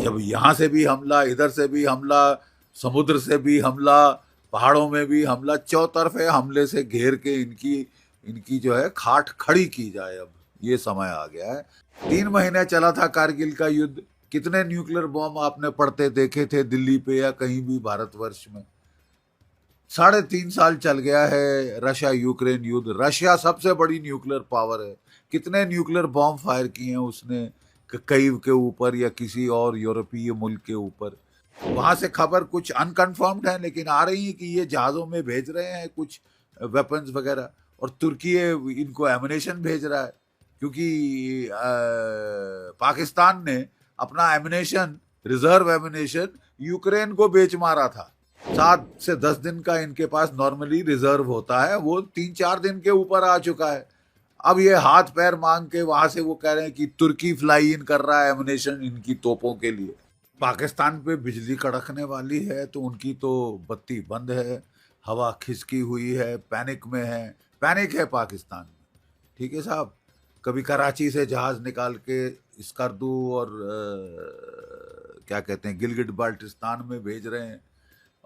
जब यहाँ से भी हमला, इधर से भी हमला, समुद्र से भी हमला, पहाड़ों में भी हमला, चौतरफे हमले से घेर के इनकी इनकी जो है खाट खड़ी की जाए। अब ये समय आ गया है। 3 महीने चला था कारगिल का युद्ध। कितने न्यूक्लियर बॉम्ब आपने पड़ते देखे थे दिल्ली पे या कहीं भी भारतवर्ष में? 3.5 साल चल गया है रशिया यूक्रेन युद्ध। रशिया सबसे बड़ी न्यूक्लियर पावर है। कितने न्यूक्लियर बॉम्ब फायर किए हैं उसने कईव के ऊपर या किसी और यूरोपीय मुल्क के ऊपर? वहां से खबर कुछ अनकन्फर्म्ड है, लेकिन आ रही है कि ये जहाजों में भेज रहे हैं कुछ वेपन्स वगैरह, और तुर्की इनको एमुनेशन भेज रहा है, क्योंकि पाकिस्तान ने अपना एमुनेशन, रिजर्व एमुनेशन यूक्रेन को बेच मारा था। 7 से 10 दिन का इनके पास नॉर्मली रिजर्व होता है, वो 3-4 दिन के ऊपर आ चुका है। अब ये हाथ पैर मांग के वहां से वो कह रहे हैं कि तुर्की फ्लाई इन कर रहा है एमुनेशन इनकी तोपों के लिए। पाकिस्तान पे बिजली कड़कने वाली है तो उनकी तो बत्ती बंद है, हवा खिसकी हुई है, पैनिक में है। पैनिक है पाकिस्तान में, ठीक है साहब। कभी कराची से जहाज निकाल के स्कर्दू और क्या कहते हैं गिलगिट बाल्टिस्तान में भेज रहे हैं।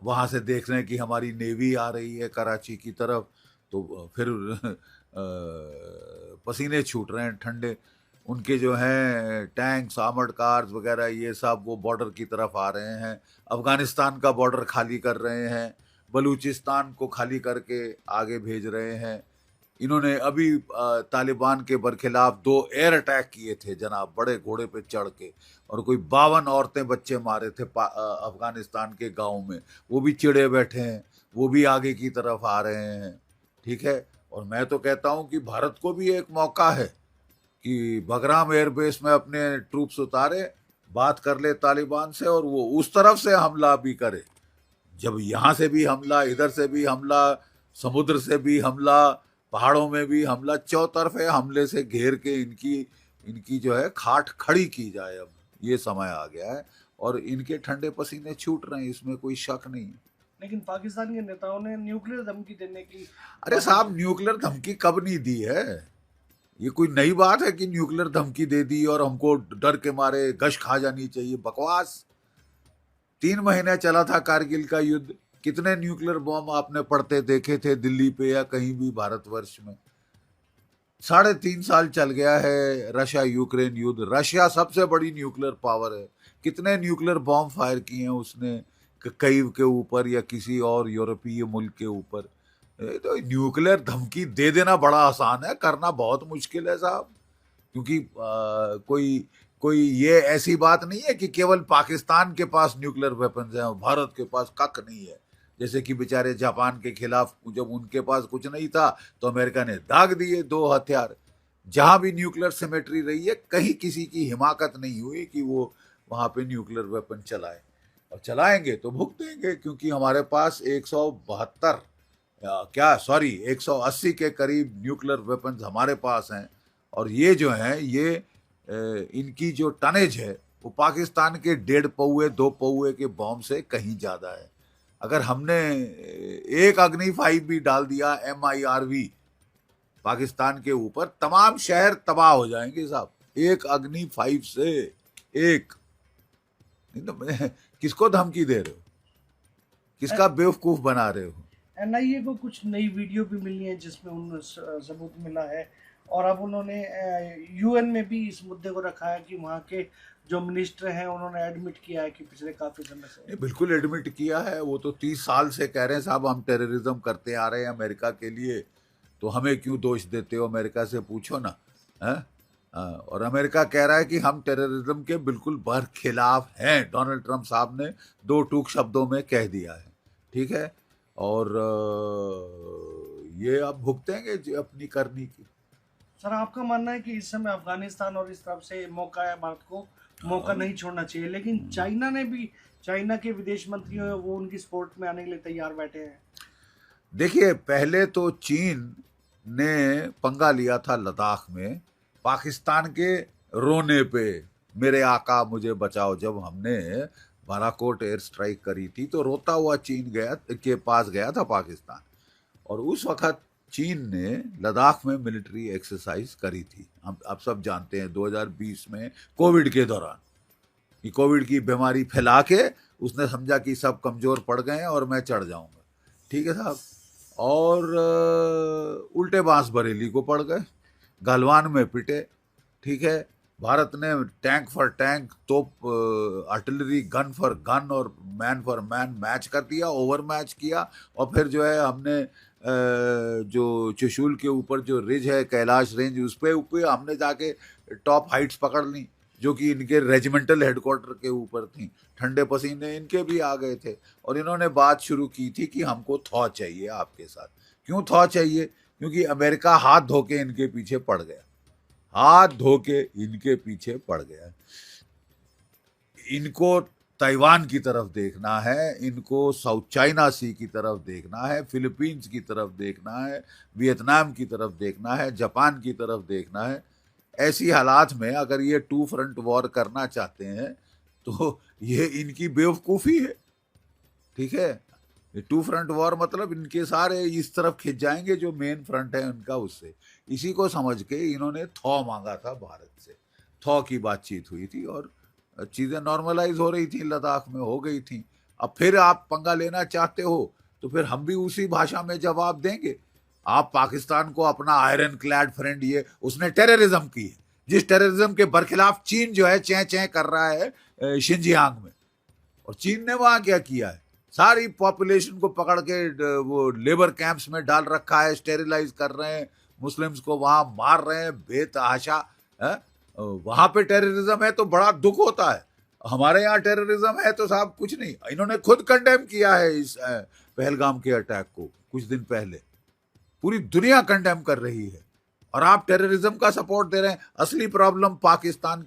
वहां से देख रहे हैं कि हमारी नेवी आ रही है कराची की तरफ, तो फिर पसीने छूट रहे हैं ठंडे। उनके जो हैं टैंक्स, आर्मर्ड कार्स वगैरह ये सब वो बॉर्डर की तरफ आ रहे हैं। अफगानिस्तान का बॉर्डर खाली कर रहे हैं, बलूचिस्तान को खाली करके आगे भेज रहे हैं। इन्होंने अभी तालिबान के बरखिलाफ 2 एयर अटैक किए थे जनाब, बड़े घोड़े पे चढ़ के, और कोई 52 औरतें बच्चे मारे थे अफगानिस्तान के गाँव में। वो भी चिड़े बैठे हैं, वो भी आगे की तरफ आ रहे हैं, ठीक है। और मैं तो कहता हूं कि भारत को भी एक मौका है कि बगराम एयरबेस में अपने ट्रूप्स उतारे, बात कर ले तालिबान से, और वो उस तरफ से हमला भी करे। जब यहाँ से भी हमला, इधर से भी हमला, समुद्र से भी हमला, पहाड़ों में भी हमला, चौतरफे हमले से घेर के इनकी इनकी जो है खाट खड़ी की जाए। अब ये समय आ गया है और इनके ठंडे पसीने छूट रहे हैं, इसमें कोई शक नहीं है। लेकिन पाकिस्तान के नेताओं ने न्यूक्लियर धमकी देने की अरे साहब, न्यूक्लियर धमकी कब नहीं दी है? ये कोई नई बात है कि न्यूक्लियर धमकी दे दी और हमको डर के मारे गश खा जानी चाहिए? बकवास। 3 महीने चला था कारगिल का युद्ध। कितने न्यूक्लियर बॉम्ब आपने पड़ते देखे थे दिल्ली पे या कहीं भी भारतवर्ष में? 3.5 साल चल गया है रशिया यूक्रेन युद्ध। रशिया सबसे बड़ी न्यूक्लियर पावर है। कितने न्यूक्लियर बॉम्ब फायर किए हैं उसने कईव के ऊपर या किसी और यूरोपीय मुल्क के ऊपर? तो न्यूक्लियर धमकी दे देना बड़ा आसान है, करना बहुत मुश्किल है साहब। क्योंकि कोई कोई ये ऐसी बात नहीं है कि केवल पाकिस्तान के पास न्यूक्लियर वेपन्स हैं, भारत के पास कख नहीं है। जैसे कि बेचारे जापान के खिलाफ जब उनके पास कुछ नहीं था तो अमेरिका ने दाग दिए 2 हथियार। जहां भी न्यूक्लियर सिमेट्री रही है, कहीं किसी की हिमाकत नहीं हुई कि वो वहां पे न्यूक्लियर वेपन चलाए, और चलाएंगे तो भुगतेंगे, क्योंकि हमारे पास 172 क्या सॉरी 180 के करीब न्यूक्लियर वेपन्स हमारे पास हैं। और ये जो हैं ये इनकी जो टनेज है वो पाकिस्तान के 1.5 पौए 2 पौए के बॉम्ब से कहीं ज्यादा है। अगर हमने एक अग्नि 5 भी डाल दिया MIRV पाकिस्तान के ऊपर, तमाम शहर तबाह हो जाएंगे साहब। एक अग्नि 5 से एक नहीं तो किसको धमकी दे रहे हो? किसका बेवकूफ बना रहे हो? NIA को कुछ नई वीडियो भी मिली है जिसमें उन सबूत मिला है, और अब उन्होंने UN में भी इस मुद्दे को रखा है कि वहाँ के जो मिनिस्टर हैं उन्होंने एडमिट किया है कि पिछले काफी समय से। बिल्कुल एडमिट किया है। वो तो 30 साल से कह रहे हैं साहब हम टेररिज्म करते आ रहे हैं अमेरिका के लिए, तो हमें क्यों दोष देते हो? अमेरिका से पूछो ना। है और अमेरिका कह रहा है कि हम टेररिज्म के बिल्कुल बरखिलाफ हैं। डोनाल्ड ट्रंप साहब ने 2 टूक शब्दों में कह दिया है, ठीक है। और ये अब भुगतेंगे अपनी करनी की। सर, आपका मानना है कि इस समय अफगानिस्तान और इस तरफ से मौका है, भारत को मौका नहीं छोड़ना चाहिए, लेकिन चाइना ने भी, चाइना के विदेश मंत्री हैं वो उनकी सपोर्ट में आने के लिए तैयार बैठे हैं। देखिए, पहले तो चीन ने पंगा लिया था लद्दाख में पाकिस्तान के रोने पे, मेरे आका मुझे बचाओ। जब हमने बालाकोट एयर स्ट्राइक करी थी तो रोता हुआ चीन के पास गया था पाकिस्तान, और उस वक्त चीन ने लद्दाख में मिलिट्री एक्सरसाइज करी थी। हम आप सब जानते हैं 2020 में कोविड के दौरान कि कोविड की बीमारी फैला के उसने समझा कि सब कमज़ोर पड़ गए हैं और मैं चढ़ जाऊंगा। ठीक है साहब। और उल्टे बांस बरेली को पड़ गए, गलवान में पिटे। ठीक है। भारत ने टैंक फॉर टैंक, तोप, आर्टिलरी, गन फॉर गन और मैन फॉर मैन मैच कर दिया, ओवर मैच किया। और फिर जो है हमने जो त्रिशूल के ऊपर जो रिज है, कैलाश रेंज, उस पे ऊपर हमने जाके टॉप हाइट्स पकड़ ली, जो कि इनके रेजिमेंटल हेडक्वार्टर के ऊपर थी। ठंडे पसीने इनके भी आ गए थे और इन्होंने बात शुरू की थी कि हमको थॉ चाहिए आपके साथ। क्यों थॉ चाहिए? क्योंकि अमेरिका हाथ धो के इनके पीछे पड़ गया, हाथ धो के इनके पीछे पड़ गया। इनको ताइवान की तरफ देखना है, इनको साउथ चाइना सी की तरफ देखना है, फिलीपींस की तरफ देखना है, वियतनाम की तरफ देखना है, जापान की तरफ देखना है। ऐसी हालात में अगर ये टू फ्रंट वॉर करना चाहते हैं तो ये इनकी बेवकूफ़ी है। ठीक है। ये टू फ्रंट वॉर मतलब इनके सारे इस तरफ खिंच जाएंगे जो मेन फ्रंट है उनका, उससे। इसी को समझ के इन्होंने थॉ मांगा था भारत से। थॉ की बातचीत हुई थी और चीज़ें नॉर्मलाइज हो रही थी, लद्दाख में हो गई थी। अब फिर आप पंगा लेना चाहते हो तो फिर हम भी उसी भाषा में जवाब देंगे। आप पाकिस्तान को अपना आयरन क्लैड फ्रेंड, ये उसने टेररिज्म की है, जिस टेररिज्म के बरखिलाफ चीन जो है चैं चैं कर रहा है शिनजियांग में। और चीन ने वहां क्या किया है? सारी पॉपुलेशन को पकड़ के वो लेबर कैंप्स में डाल रखा है, स्टेरिलाइज कर रहे हैं, मुस्लिम्स को वहां मार रहे हैं बेतहाशा। वहां पे टेररिज्म है तो बड़ा दुख होता है, हमारे यहाँ टेररिज्म है तो साहब कुछ नहीं। इन्होंने खुद कंडेम किया है इस पहलगाम के अटैक को कुछ दिन पहले। पूरी दुनिया कंडेम कर रही है और आप टेररिज्म का सपोर्ट दे रहे हैं। असली प्रॉब्लम पाकिस्तान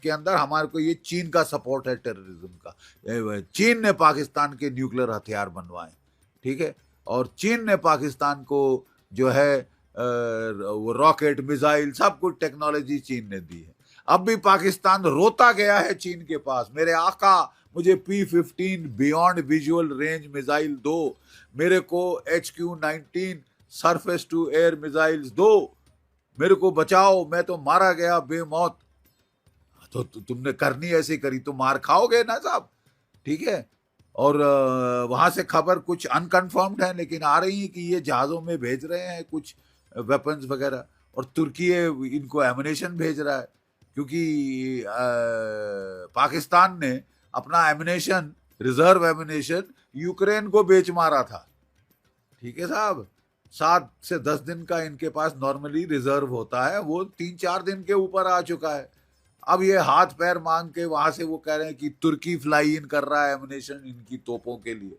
के अंदर हमारे को ये चीन का सपोर्ट है टेररिज्म का। चीन ने पाकिस्तान के न्यूक्लियर हथियार बनवाए। ठीक है। और चीन ने पाकिस्तान को जो है वो रॉकेट, मिसाइल, सब कुछ टेक्नोलॉजी चीन ने दी है। अब भी पाकिस्तान रोता गया है चीन के पास, मेरे आका मुझे P-15 beyond visual range missile दो, मेरे को HQ-19 surface to air missiles दो, मेरे को बचाओ, मैं तो मारा गया बेमौत। तो तुमने करनी ऐसी करी तो मार खाओगे ना साहब। ठीक है। और वहां से खबर कुछ अनकन्फर्म्ड है लेकिन आ रही है कि ये जहाजों में भेज रहे हैं कुछ वेपन्स वगैरह, और तुर्की इनको एमुनेशन भेज रहा है, क्योंकि पाकिस्तान ने अपना एमुनेशन, रिजर्व एमुनेशन यूक्रेन को बेच मारा था। ठीक है साहब। 7 से 10 दिन का इनके पास नॉर्मली रिजर्व होता है, वो 3-4 दिन के ऊपर आ चुका है। अब ये हाथ पैर मांग के वहां से वो कह रहे हैं कि तुर्की फ्लाई इन कर रहा है एमुनेशन इनकी तोपों के लिए।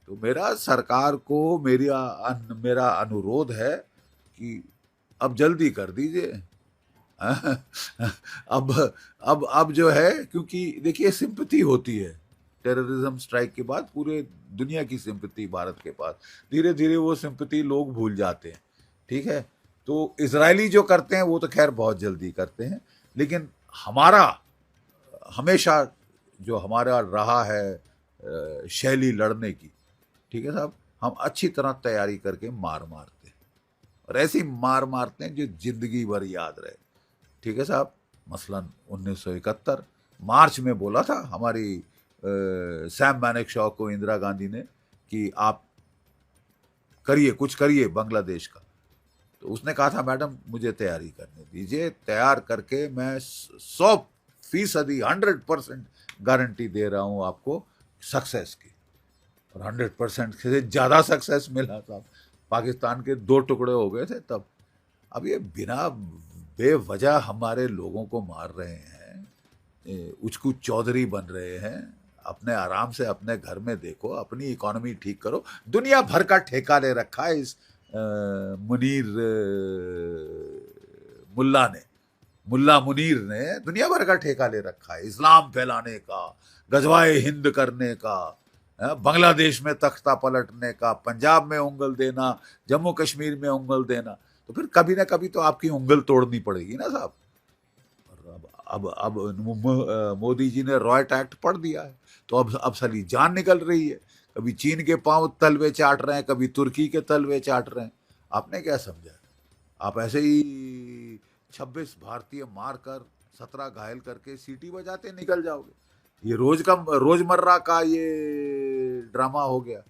तो मेरा सरकार को मेरा अनुरोध है कि अब जल्दी कर दीजिए। अब जो है, क्योंकि देखिए सिंपैथी होती है टेररिज्म स्ट्राइक के बाद, पूरे दुनिया की सिंपैथी भारत के पास, धीरे धीरे वो सिंपैथी लोग भूल जाते हैं। ठीक है। तो इजरायली जो करते हैं वो तो खैर बहुत जल्दी करते हैं, लेकिन हमारा हमेशा जो हमारा रहा है शैली लड़ने की, ठीक है साहब, हम अच्छी तरह तैयारी करके मार मारते हैं और ऐसी मार मारते हैं जो जिंदगी भर याद रहे। ठीक है साहब। मसलन 1971 मार्च में बोला था हमारी सैम मैनेकशॉ को इंदिरा गांधी ने कि आप करिए, कुछ करिए बांग्लादेश का। तो उसने कहा था मैडम मुझे तैयारी करने दीजिए, तैयार करके मैं 100% 100% गारंटी दे रहा हूं आपको सक्सेस की। और 100% से ज़्यादा सक्सेस मिला था। पाकिस्तान के 2 टुकड़े हो गए थे तब। अब ये बिना बेवजह हमारे लोगों को मार रहे हैं, उचकू चौधरी बन रहे हैं। अपने आराम से अपने घर में देखो, अपनी इकोनॉमी ठीक करो। दुनिया भर का ठेका ले रखा है इस मुनीर मुल्ला मुनीर ने दुनिया भर का ठेका ले रखा है, इस्लाम फैलाने का, गजवाए हिंद करने का, बांग्लादेश में तख्ता पलटने का, पंजाब में उंगल देना, जम्मू कश्मीर में उंगल देना। तो फिर कभी ना कभी तो आपकी उंगल तोड़नी पड़ेगी ना साहब। अब मोदी जी ने रॉयट एक्ट पढ़ दिया है तो अब साली जान निकल रही है। कभी चीन के पांव तलवे चाट रहे हैं, कभी तुर्की के तलवे चाट रहे हैं। आपने क्या समझा? आप ऐसे ही 26 भारतीय मारकर 17 घायल करके सीटी बजाते निकल जाओगे? ये रोजमर्रा का ये ड्रामा हो गया।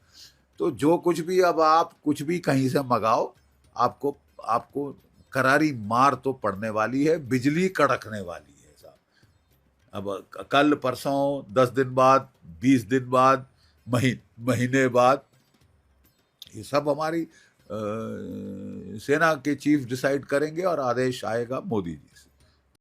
तो जो कुछ भी, अब आप कुछ भी कहीं से मंगाओ, आपको आपको करारी मार तो पड़ने वाली है, बिजली कड़कने वाली है साहब। अब कल परसों, 10 दिन बाद, 20 दिन बाद, महीने बाद, ये सब हमारी सेना के चीफ डिसाइड करेंगे और आदेश आएगा मोदी जी